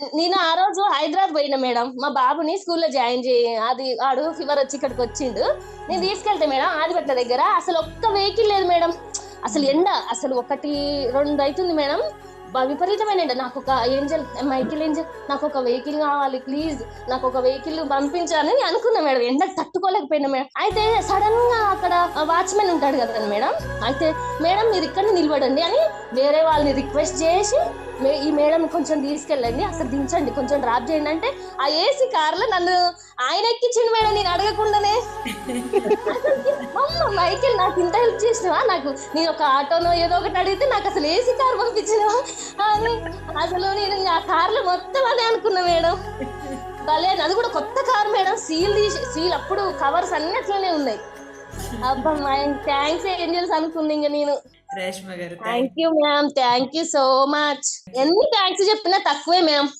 నేను ఆ రోజు హైదరాబాద్ పోయినా మేడం. మా బాబుని స్కూల్‌లో జాయిన్ అది ఆడు ఫీవర్ వచ్చి ఇక్కడికి వచ్చిండు. నేను తీసుకెళ్తే మేడం ఆదిపట్ల దగ్గర అసలు ఒక్క వెహికల్ లేదు మేడం. అసలు ఎండ అసలు 1, 2 అయితుంది మేడం. విపరీతమైన ఎండ. నాకొక ఏంజెల్ మైకేల్ ఏంజెల్ నాకొక వెహికల్ కావాలి ప్లీజ్. నాకొక వెహికల్ పంపించని అనుకున్నా మేడం. ఎండకు తట్టుకోలేకపోయినా మేడం. అయితే సడెన్‌గా అక్కడ వాచ్‌మెన్ ఉంటాడు కదండీ మేడం. అయితే మేడం మీరు ఇక్కడనే నిలబడండి అని వేరే వాళ్ళని రిక్వెస్ట్ చేసి ఈ మేడం కొంచెం తీసుకెళ్ళండి అసలు దించండి కొంచెం డ్రాప్ చేయండి అంటే ఆ ఏసీ కార్లో నన్ను ఆయన ఎక్కించిండు మేడం నేను అడగకుండానే. అమ్మ మైకేల్ నాకు ఇంత హెల్ప్ చేసినవా నాకు నేను ఒక ఆటోనో ఏదో ఒకటి అడిగితే నాకు అసలు ఏసీ కార్ పంపించినవా అని అసలు నేను ఆ కార్లో మొత్తం అదే అనుకున్నా మేడం. భలే అది కూడా కొత్త కార్ మేడం. సీల్ అప్పుడు కవర్స్ అన్ని అట్లనే ఉన్నాయి. అబ్బా థ్యాంక్స్ ఏంజల్స్ అనుకుంది ఇంక నేను. రేష్మ గారు thank thank you ma'am. Thank you so much. ఎన్ని థ్యాంక్స్ చెప్పినా తక్కువే మ్యామ్.